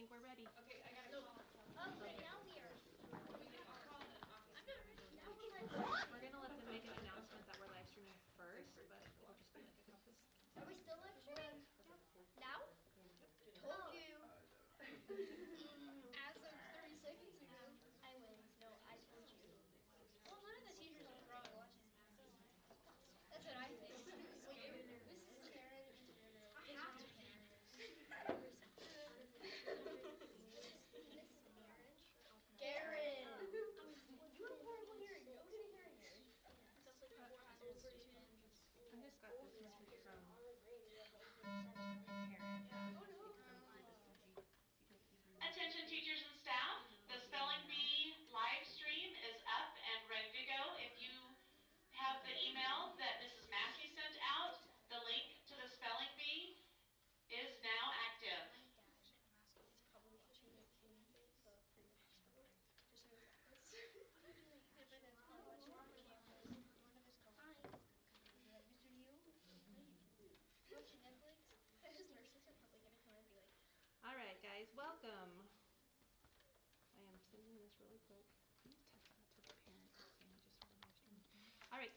think we're ready. Okay, I gotta call. Okay, now we are. We're gonna let them make an announcement that we're live streaming first, but it'll just be like a couple seconds. Are we still live streaming? Now? Told you. As of 30 seconds ago. I win. No, I told you. Well, none of the teachers are probably watching. That's what I think. Mrs. Karen. I have to be. Mrs. Karen. You were born 1 year ago. Nobody hearing you. That's like 410. I just got this message from Attention teachers and staff, the Spelling Bee live stream is up and ready to go. If you have the email that Mrs. Massey sent out, the link to the Spelling Bee is now active. All right, guys, welcome. I am sending this really quick. Text that to the parents and saying just want to stream. All right.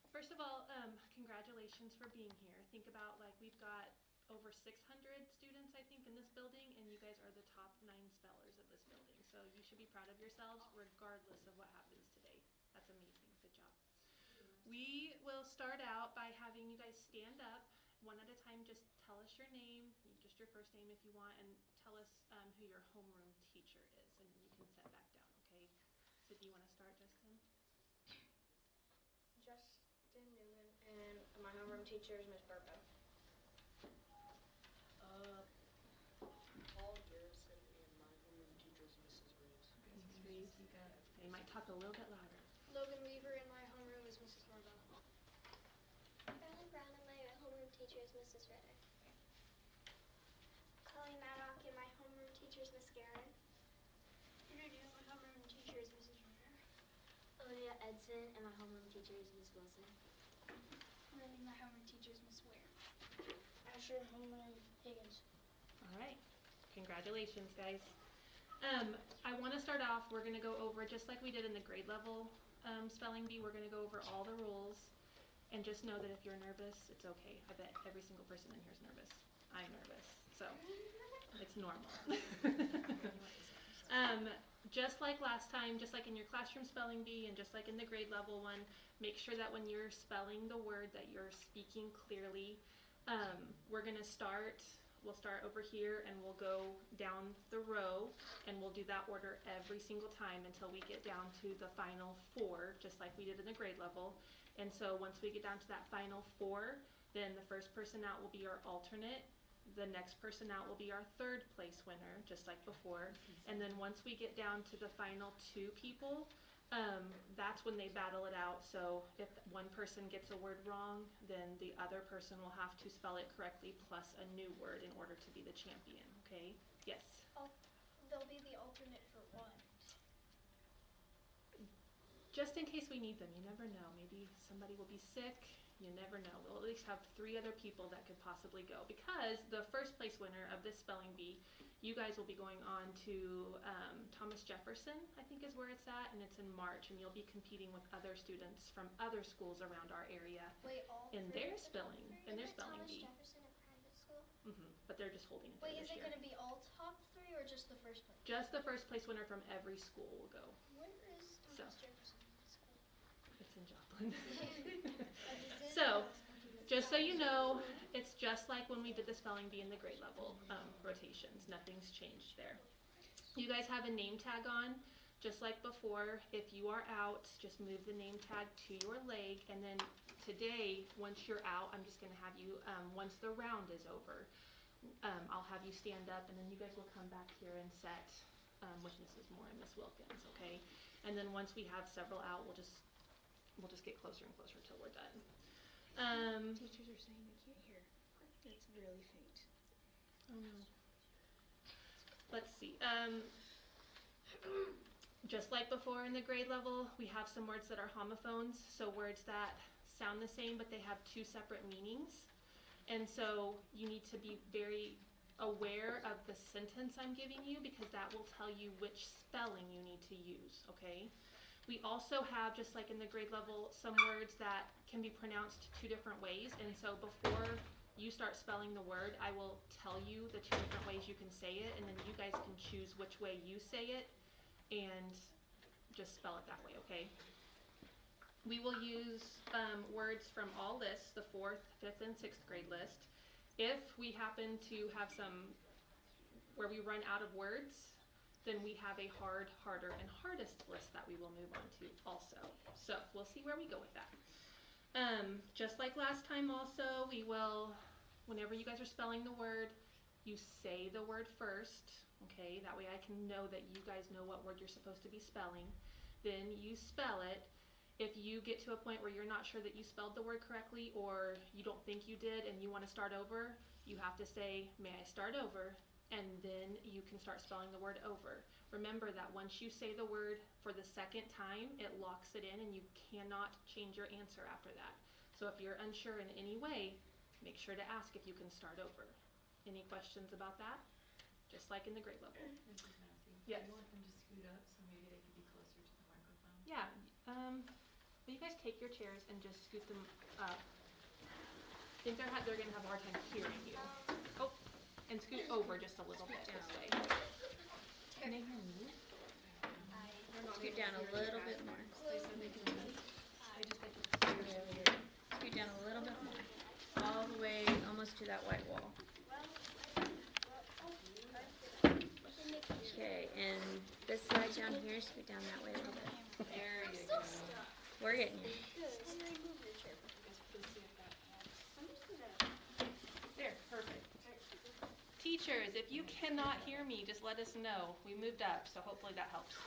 First of all, congratulations for being here. Think about like we've got over 600 students, I think, in this building, and you guys are the top 9 spellers of this building. So you should be proud of yourselves regardless of what happens today. That's amazing. Good job. We will start out by having you guys stand up one at a time. Just tell us your name, just your first name if you want, and tell us who your homeroom teacher is, and then you can sit back down, okay? So do you want to start, Justin? Justin Newman, and my homeroom teacher is Miss Burpo. Paul Garrison, and my homeroom teacher is Mrs. Reeves. Mrs. Reeves, you got it. Okay, you might talk a little bit louder. Logan Weaver, and my homeroom is Mrs. Marvell. Carolyn Brown and my homeroom teacher is Mrs. Ritter. Chloe Maddock and my homeroom teacher is Miss Guerin. Peter Dew, my homeroom teacher is Mrs. Ritter. Olivia Edson and my homeroom teacher is Miss Wilson. Randy, my homeroom teacher is Miss Ware. Asher, homeroom Higgins. All right. Congratulations, guys. I want to start off, we're going to go over, just like we did in the grade level spelling bee, we're going to go over all the rules. And just know that if you're nervous, it's okay. I bet every single person in here is nervous. I'm nervous, so it's normal. Just like last time, just like in your classroom spelling bee and just like in the grade level one, make sure that when you're spelling the word that you're speaking clearly. We're gonna we'll start over here and we'll go down the row and we'll do that order every single time until we get down to the final 4, just like we did in the grade level. And so once we get down to that final 4, then the first person out will be our alternate. The next person out will be our 3rd place winner, just like before. And then once we get down to the final 2 people, that's when they battle it out. So if one person gets a word wrong, then the other person will have to spell it correctly plus a new word in order to be the champion, okay? Yes? They'll be the alternate for one. Just in case we need them, you never know. Maybe somebody will be sick, you never know. We'll at least have 3 other people that could possibly go, because the first place winner of this spelling bee, you guys will be going on to Thomas Jefferson, I think is where it's at, and it's in March, and you'll be competing with other students from other schools around our area. Wait, all in 3 their of them? spelling, in their spelling Thomas bee. Jefferson a private school? But they're just holding it Wait, there is this it year. going to be all top 3 or just the first place? Just the first place winner from every school will go. Where is Thomas So. Jefferson School? It's in Joplin. So, just so you know, it's just like when we did the spelling bee in the grade level rotations. Nothing's changed there. You guys have a name tag on, just like before. If you are out, just move the name tag to your leg, and then today, once you're out, I'm just going to have you, once the round is over, I'll have you stand up, and then you guys will come back here and set with Mrs. Moore and Miss Wilkins, okay? And then once we have several out, we'll just get closer and closer till we're done. Teachers are saying they can't hear. It's really faint. Oh no. Let's see. Just like before in the grade level, we have some words that are homophones, so words that sound the same but they have 2 separate meanings. And so you need to be very aware of the sentence I'm giving you because that will tell you which spelling you need to use, okay? We also have, just like in the grade level, some words that can be pronounced 2 different ways, and so before you start spelling the word, I will tell you the 2 different ways you can say it, and then you guys can choose which way you say it and just spell it that way, okay? We will use words from all lists, the 4th, 5th, and 6th grade list. If we happen to have some where we run out of words, then we have a hard, harder, and hardest list that we will move on to also. So we'll see where we go with that. Just like last time also, we will, whenever you guys are spelling the word, you say the word first, okay? That way I can know that you guys know what word you're supposed to be spelling. Then you spell it. If you get to a point where you're not sure that you spelled the word correctly or you don't think you did and you want to start over, you have to say, may I start over? And then you can start spelling the word over. Remember that once you say the word for the 2nd time, it locks it in and you cannot change your answer after that. So if you're unsure in any way, make sure to ask if you can start over. Any questions about that? Just like in the grade level. Mrs. Massey? Yes. I want them to scoot up so maybe they could be closer to the microphone. Yeah. Will you guys take your chairs and just scoot them up? I think they're going to have a hard time hearing you. Oh, and scoot over just a little bit this way. Can they hear me? Scoot down a little bit more. Scoot down a little bit more. All the way almost to that white wall. Okay, and this side down here, scoot down that way a little bit. There you go. We're getting you. There, perfect. Teachers, if you cannot hear me, just let us know. We moved up, so hopefully that helps.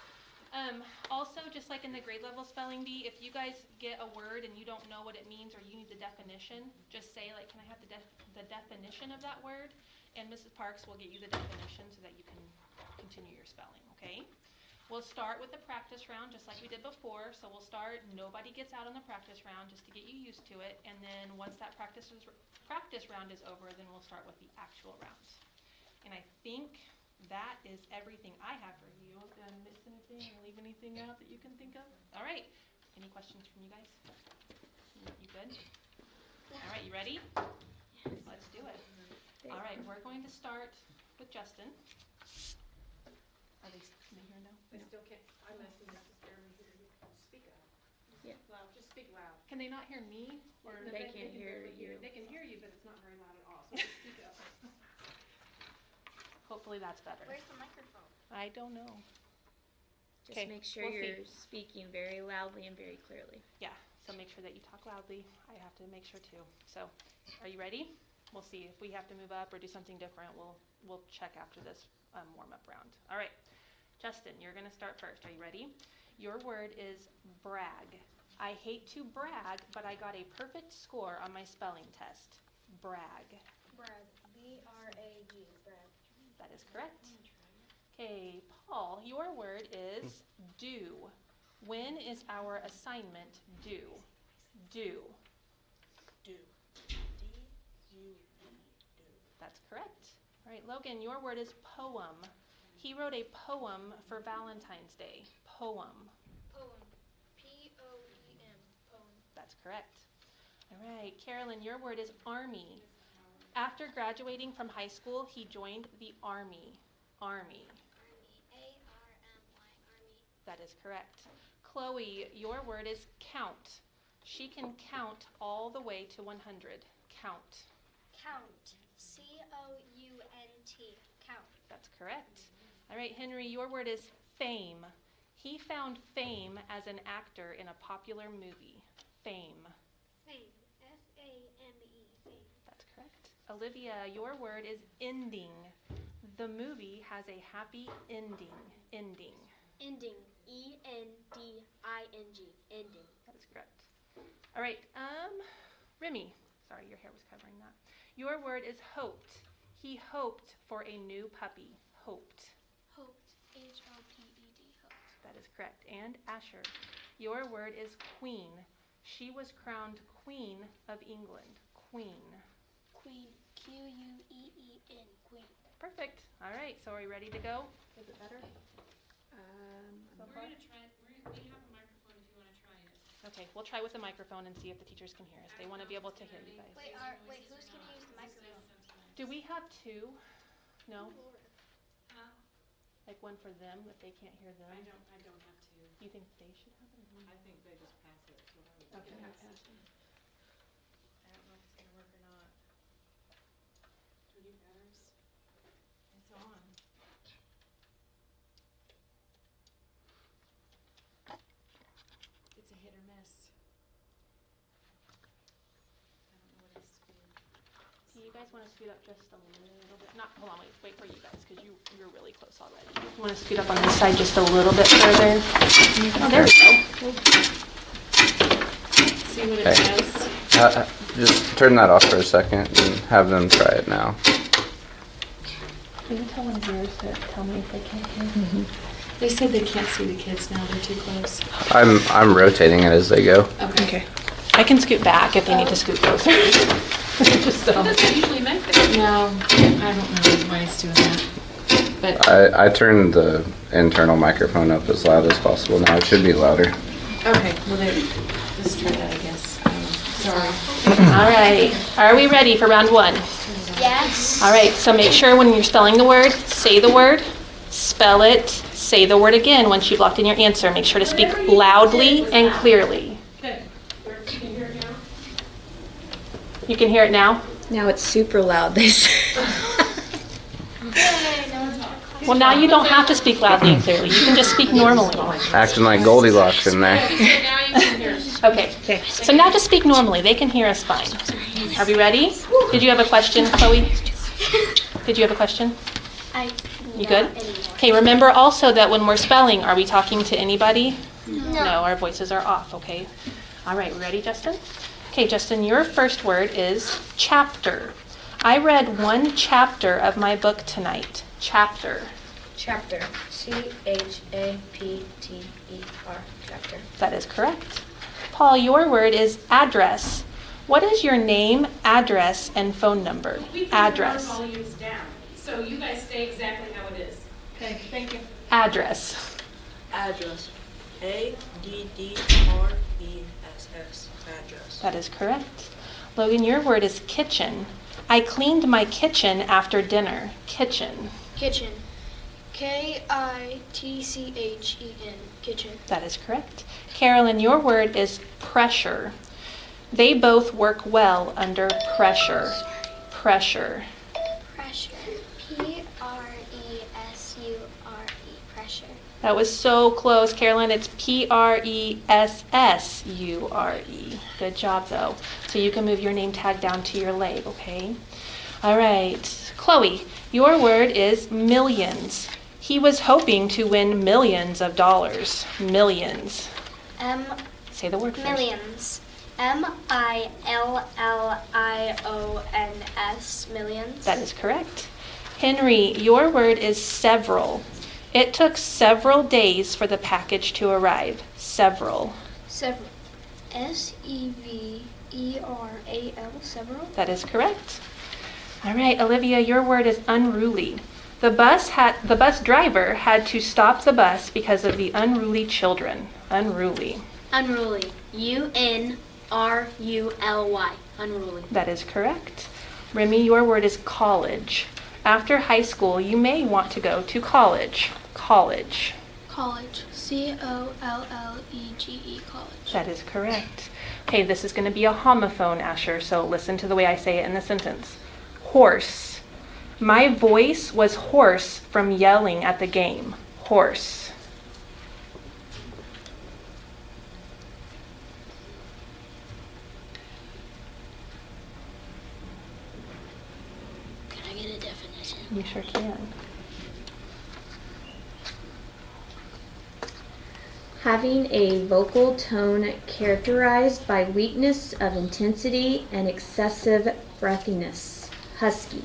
Also, just like in the grade level spelling bee, if you guys get a word and you don't know what it means or you need the definition, just say, like, can I have the definition of that word? And Mrs. Parks will get you the definition so that you can continue your spelling, okay? We'll start with the practice round just like we did before. So we'll start, nobody gets out on the practice round just to get you used to it. And then once that practice round is over, then we'll start with the actual rounds. And I think that is everything I have for you. Did I miss anything or leave anything out that you can think of? All right. Any questions from you guys? You good? All right, you ready? Let's do it. All right, we're going to start with Justin. Are they here now? They still can't, unless Mrs. Jeremy hear you. Speak up. Yeah. Loud, just speak loud. Can they not hear me? Or No, They can't can hear barely you. They can hear you, but it's not very loud at all, so just speak up. hopefully that's better. Where's the microphone? I don't know. Just 'Kay, make sure we'll see. you're speaking very loudly and very clearly. Yeah, so make sure that you talk loudly. I have to make sure too. So, are you ready? We'll see if we have to move up or do something different. We'll check after this warm-up round. All right, Justin, you're gonna start first. Are you ready? Your word is brag. I hate to brag, but I got a perfect score on my spelling test. Brag. Brad. B-R-A-G. Brad. That is correct. Okay, Paul, your word is due. When is our assignment due? Due. Do. D-U-E, do. That's correct. All right, Logan, your word is poem. He wrote a poem for Valentine's Day. Poem. Poem. P-O-E-M. Poem. That's correct. All right, Carolyn, your word is army. After graduating from high school, he joined the army. Army. Army. A-R-M-Y. Army. That is correct. Chloe, your word is count. She can count all the way to 100. Count. Count. C-O-U-N-T. Count. That's correct. All right, Henry, your word is fame. He found fame as an actor in a popular movie. Fame. Fame. F-A-M-E. Fame. That's correct. Olivia, your word is ending. The movie has a happy ending. Ending. Ending. E-N-D-I-N-G. Ending. That is correct. All right, Remy. Sorry, your hair was covering that. Your word is hoped. He hoped for a new puppy. Hoped. Hoped. H-O-P-E-D. Hoped. That is correct. And Asher, your word is queen. She was crowned Queen of England. Queen. Queen. Q-U-E-E-N. Queen. Perfect. All right, so are we ready to go? Is it better? So We're far? gonna try, we have a microphone if you wanna try it. Okay, we'll try with the microphone and see if the teachers can hear us. They want to be able to hear you guys. Wait, who's gonna use the microphone? Do we have two? No? Huh? Like one for them if they can't hear them? I don't have to. You think they should have it? I think they just pass it. Okay, I'll pass it. I don't know if it's gonna work or not. Do you guys? It's on. It's a hit or miss. I don't know what it's doing. Do you guys want to scoot up just a little bit? Not, hold on, wait for you guys because you're really close already. You want to scoot up on this side just a little bit further? Oh, there we go. See what it Okay. does. Just turn that off for a second and have them try it now. Can you tell one of yours to tell me if they can't hear? They said they can't see the kids now, they're too close. I'm rotating it as they go. Okay. I can scoot back if they need to scoot closer. Just so. That's usually meant for. No, I don't know why it's doing that. But, I turned the internal microphone up as loud as possible now. It should be louder. okay, well, let's try that, I guess. Sorry. All right, are we ready for round one? Yes. All right, so make sure when you're spelling the word, say the word, spell it, say the word again once you've locked in your answer. Make sure to speak loudly and clearly. You can hear it now? Now it's super loud, they say. Well, now you don't have to speak loudly and clearly. You can just speak normally. Acting like Goldilocks in there. Okay, so now just speak normally. They can hear us fine. Are we ready? Did you have a question, Chloe? Did you have a question? You good? Okay, remember also that when we're spelling, are we talking to anybody? No, our voices are off, okay? All right, ready, Justin? Okay, Justin, your first word is chapter. I read one chapter of my book tonight. Chapter. Chapter. CHAPTER. Chapter. That is correct. Paul, your word is address. What is your name, address, and phone number? Address. Volumes down, so you guys stay exactly how it is. Okay, thank you. Address. Address. ADDRESS. Address. That is correct. Logan, your word is kitchen. I cleaned my kitchen after dinner. Kitchen. Kitchen. KITCHEN. Kitchen. That is correct. Carolyn, your word is pressure. They both work well under pressure. Pressure. Pressure. PRESURE. Pressure. That was so close, Carolyn. It's PRESSURE. Good job, though. So you can move your name tag down to your leg, okay? All right. Chloe, your word is millions. He was hoping to win millions of dollars. Millions. Say the word first. Millions. MILLIONS. Millions. That is correct. Henry, your word is several. It took several days for the package to arrive. Several. Several. SEVERAL. Several. That is correct. All right, Olivia, your word is unruly. The bus driver had to stop the bus because of the unruly children. Unruly. Unruly. UNRULY. Unruly. That is correct. Remy, your word is college. After high school, you may want to go to college. College. College. COLLEGE. College. That is correct. Okay, this is going to be a homophone, Asher, so listen to the way I say it in the sentence. Horse. My voice was hoarse from yelling at the game. Horse. Can I get a definition? You sure can. Having a vocal tone characterized by weakness of intensity and excessive breathiness. Husky. Do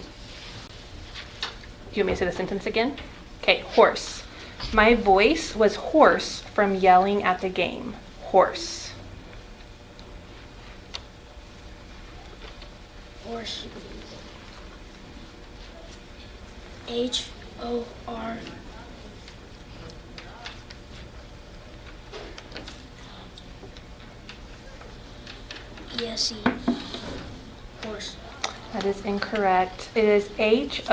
you want me to say the sentence again? Okay, horse. My voice was hoarse from yelling at the game. Horse. Horse. H-O-R. E-S-E. Horse. That is incorrect. It is H-O-A-R-S-E.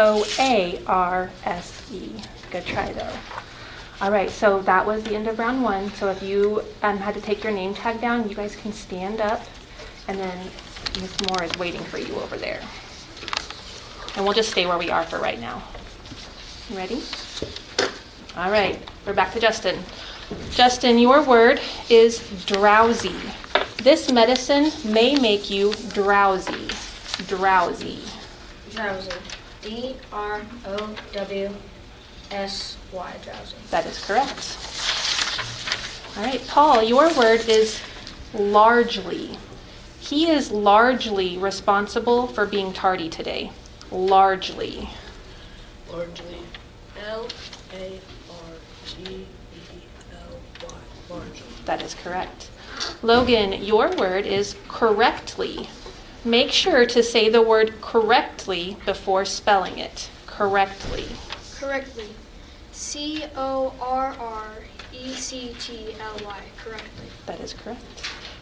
Good try though. All right, so that was the end of round 1. So if you had to take your name tag down, you guys can stand up, and then Miss Moore is waiting for you over there. And we'll just stay where we are for right now. You ready? All right, we're back to Justin. Justin, your word is drowsy. This medicine may make you drowsy. Drowsy. Drowsy. D-R-O-W-S-Y. Drowsy. That is correct. All right, Paul, your word is largely. He is largely responsible for being tardy today. Largely. Largely. L-A-R-G-E-L-Y. Largely. That is correct. Logan, your word is correctly. Make sure to say the word correctly before spelling it. Correctly. Correctly. C-O-R-R-E-C-T-L-Y. Correctly. That is correct.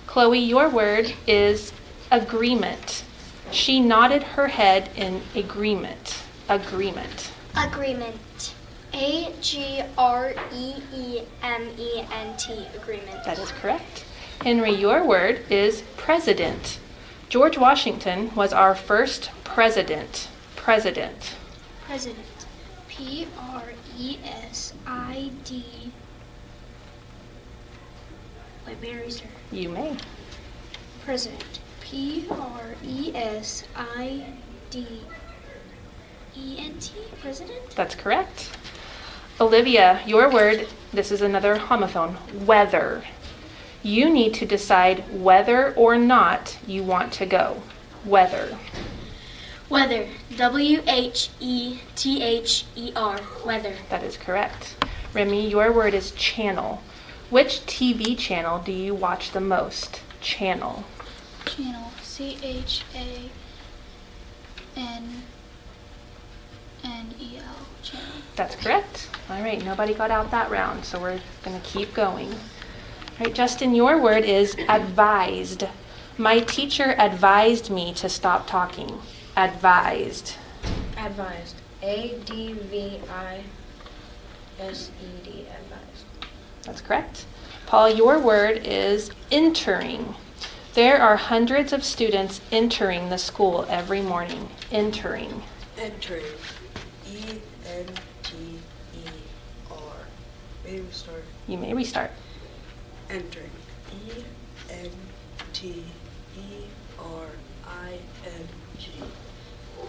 Chloe, your word is agreement. She nodded her head in agreement. Agreement. Agreement. A-G-R-E-E-M-E-N-T. Agreement. That is correct. Henry, your word is president. George Washington was our first president. President. President. P-R-E-S-I-D. Wait, may I restart? You may. President. P-R-E-S-I-D-E-N-T. President? That's correct. Olivia, your word, this is another homophone, weather. You need to decide whether or not you want to go. Weather. Weather. W-H-E-T-H-E-R. Weather. That is correct. Remy, your word is channel. Which TV channel do you watch the most? Channel. Channel. C-H-A-N-N-E-L. Channel. That's correct. All right, nobody got out that round, so we're going to keep going. All right, Justin, your word is advised. My teacher advised me to stop talking. Advised. Advised. A-D-V-I-S-E-D. Advised. That's correct. Paul, your word is entering. There are hundreds of students entering the school every morning. Entering. Entering. E-N-T-E-R. May we start? You may restart. Entering. E-N-T-E-R-I-N-G.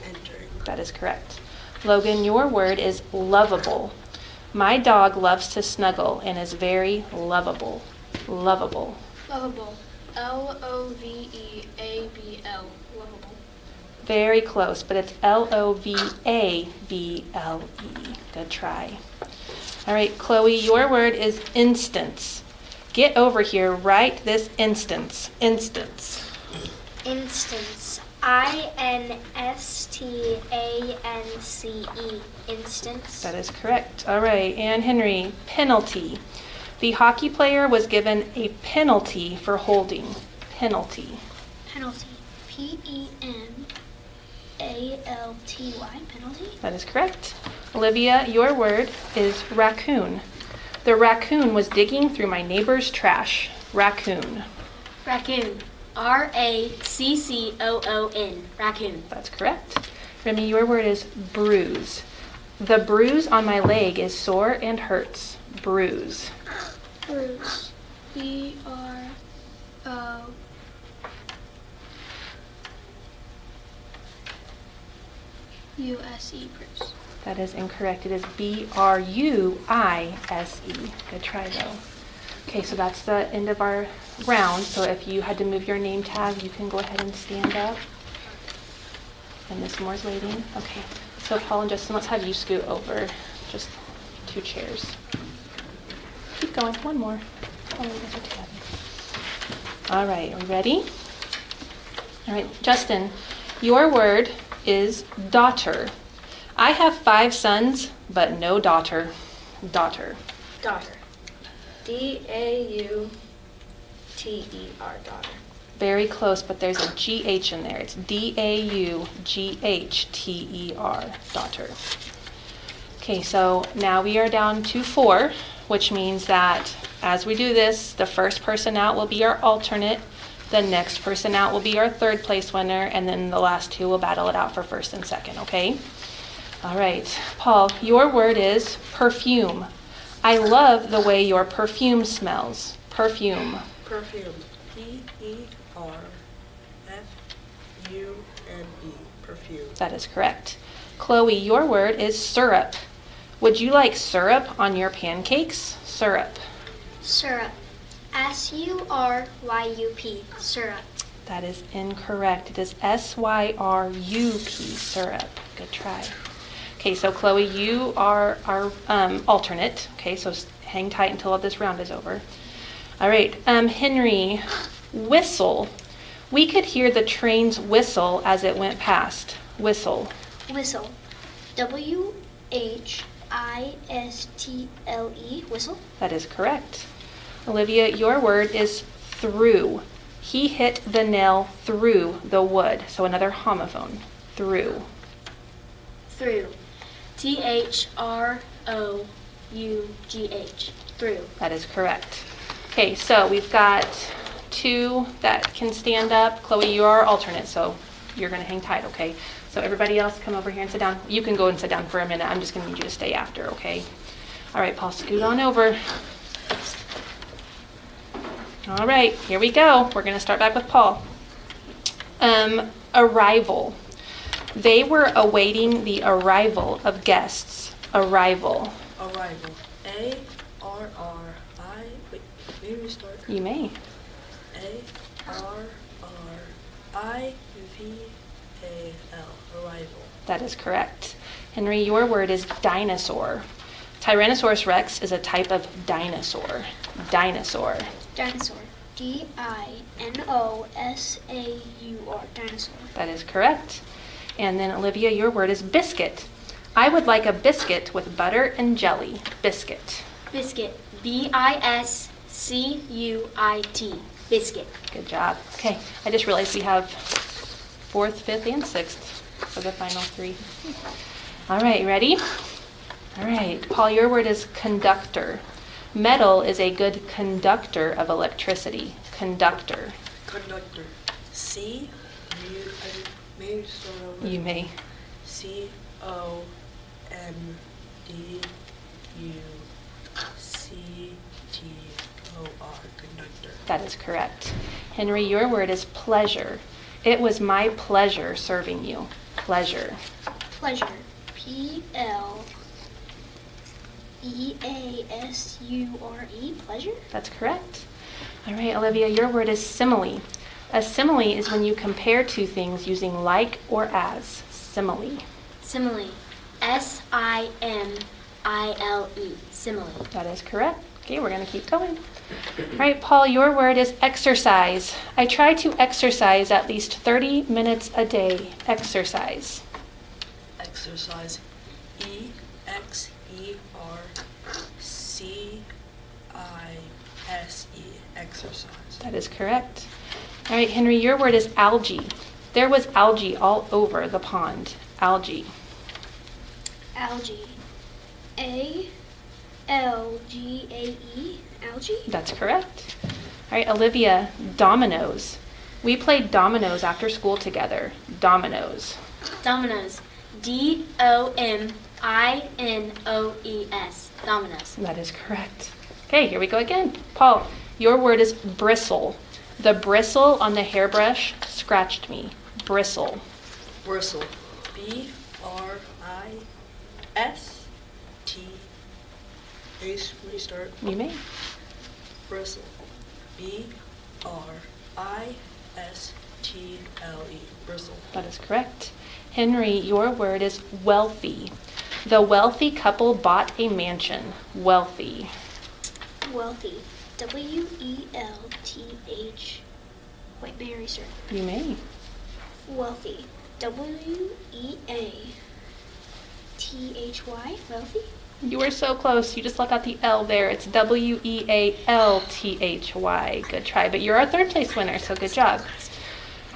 Entering. That is correct. Logan, your word is lovable. My dog loves to snuggle and is very lovable. Lovable. Lovable. L-O-V-E-A-B-L. Lovable. Very close, but it's L-O-V-A-B-L-E. Good try. All right, Chloe, your word is instance. Get over here right this instance. Instance. Instance. I-N-S-T-A-N-C-E. Instance. That is correct. All right, and Henry, penalty. The hockey player was given a penalty for holding. Penalty. Penalty. P-E-N-A-L-T-Y. Penalty. That is correct. Olivia, your word is raccoon. The raccoon was digging through my neighbor's trash. Raccoon. Raccoon. R-A-C-C-O-O-N. Raccoon. That's correct. Remy, your word is bruise. The bruise on my leg is sore and hurts. Bruise. Bruise. B-R-U-S-E. Bruise. That is incorrect. It is B-R-U-I-S-E. Good try, though. Okay, so that's the end of our round. So if you had to move your name tag, you can go ahead and stand up. And Miss Moore's waiting. Okay. So Paul and Justin, let's have you scoot over just 2 chairs. Keep going. One more. Oh, you guys are too heavy. All right. Are we ready? All right. Justin, your word is daughter. I have 5 sons, but no daughter. Daughter. Daughter. D-A-U-T-E-R, daughter. Very close, but there's a G-H in there. It's D-A-U-G-H-T-E-R, daughter. Okay, so now we are down to 4, which means that as we do this, the first person out will be our alternate, the next person out will be our third place winner, and then the last 2 will battle it out for first and second, okay? All right, Paul, your word is perfume. I love the way your perfume smells. Perfume. Perfume. P-E-R-F-U-M-E. Perfume. That is correct. Chloe, your word is syrup. Would you like syrup on your pancakes? Syrup. Syrup. S-U-R-Y-U-P, syrup. That is incorrect. It is S-Y-R-U-P, syrup. Good try. Okay, so Chloe, you are our alternate. Okay, so hang tight until all this round is over. All right, Henry, whistle. We could hear the train's whistle as it went past. Whistle. Whistle. W-H-I-S-T-L-E, whistle. That is correct. Olivia, your word is through. He hit the nail through the wood. So another homophone. Through. Through. T-H-R-O-U-G-H, through. That is correct. Okay, so we've got 2 that can stand up. Chloe, you are our alternate, so you're going to hang tight, okay? So everybody else come over here and sit down. You can go and sit down for a minute. I'm just going to need you to stay after, okay? All right, Paul, scoot on over. All right, here we go. We're going to start back with Paul. Arrival. They were awaiting the arrival of guests. Arrival. Arrival. A-R-R-I. Wait, maybe we start. You may. A-R-R-I-V-A-L. Arrival. That is correct. Henry, your word is dinosaur. Tyrannosaurus rex is a type of dinosaur. Dinosaur. Dinosaur. D-I-N-O-S-A-U-R, dinosaur. That is correct. And then Olivia, your word is biscuit. I would like a biscuit with butter and jelly. Biscuit. Biscuit. B-I-S-C-U-I-T. Biscuit. Good job. Okay, I just realized we have 4th, 5th, and 6th for the final 3. All right, you ready? All right, Paul, your word is conductor. Metal is a good conductor of electricity. Conductor. Conductor. C. Maybe start over. You may. C-O-N-D-U-C-T-O-R. Conductor. That is correct. Henry, your word is pleasure. It was my pleasure serving you. Pleasure. Pleasure. P-L-E-A-S-U-R-E. Pleasure. That's correct. All right, Olivia, your word is simile. A simile is when you compare 2 things using like or as. Simile. Simile. S-I-M-I-L-E. Simile. That is correct. Okay, we're going to keep going. All right, Paul, your word is exercise. I try to exercise at least 30 minutes a day. Exercise. Exercise. E-X-E-R-C-I-S-E. Exercise. That is correct. All right, Henry, your word is algae. There was algae all over the pond. Algae. Algae. A-L-G-A-E. Algae. That's correct. All right, Olivia, dominoes. We played dominoes after school together. Dominoes. Dominoes. D-O-M-I-N-O-E-S. Dominoes. That is correct. Okay, here we go again. Paul, your word is bristle. The bristle on the hairbrush scratched me. Bristle. Bristle. B-R-I-S-T. Restart. You may. Bristle. B-R-I-S-T-L-E. Bristle. That is correct. Henry, your word is wealthy. The wealthy couple bought a mansion. Wealthy. Wealthy. W-E-L-T-H. Wait, may I restart? You may. Wealthy. W-E-A-L-T-H-Y. T-H-Y, wealthy? You were so close. You just left out the L there. It's W-E-A-L-T-H-Y. Good try. But you're our third place winner, so good job.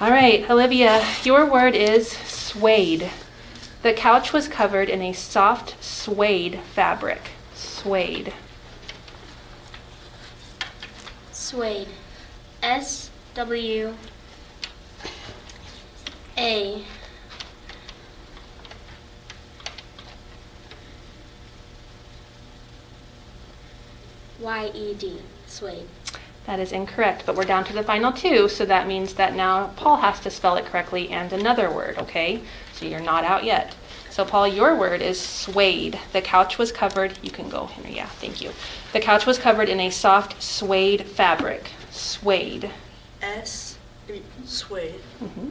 All right, Olivia, your word is suede. The couch was covered in a soft suede fabric. Suede. Suede. S-W-A. Y-E-D. Suede. That is incorrect, but we're down to the final two, so that means that now Paul has to spell it correctly and another word, okay? So you're not out yet. So Paul, your word is suede. The couch was covered, you can go, Henry, yeah, thank you. The couch was covered in a soft suede fabric. Suede. Suede. Mhm.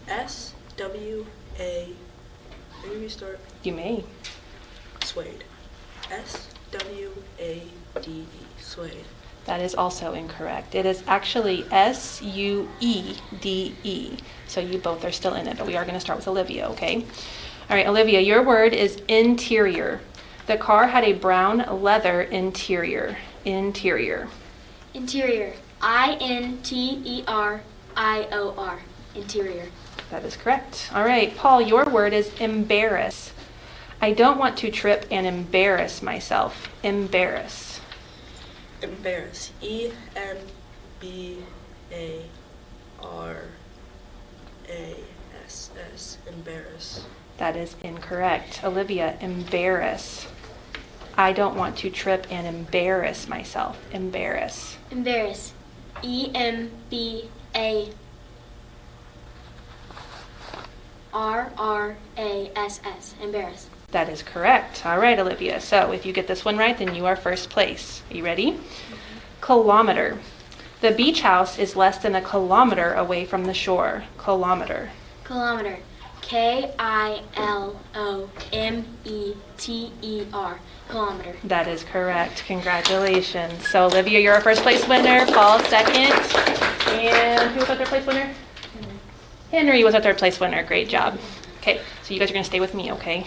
S-W-A. Maybe we start You may. suede. S-W-A-D-E. Suede. That is also incorrect. It is actually S-U-E-D-E. So you both are still in it, but we are going to start with Olivia, okay? All right, Olivia, your word is interior. The car had a brown leather interior. Interior. Interior. I-N-T-E-R-I-O-R. Interior. That is correct. All right, Paul, your word is embarrass. I don't want to trip and embarrass myself. Embarrass. Embarrass. E-M-B-A-R-A-S-S. Embarrass. That is incorrect. Olivia, embarrass. I don't want to trip and embarrass myself. Embarrass. Embarrass. E-M-B-A-R-R-A-S-S. Embarrass. That is correct. All right, Olivia. So if you get this one right, then you are first place. Are you ready? Kilometer. The beach house is less than a kilometer away from the shore. Kilometer. Kilometer. K-I-L-O-M-E-T-E-R. Kilometer. That is correct. Congratulations. So Olivia, you're our first place winner. Paul, second. And who was our third place winner? Henry was our third place winner. Great job. Okay, so you guys are going to stay with me, okay?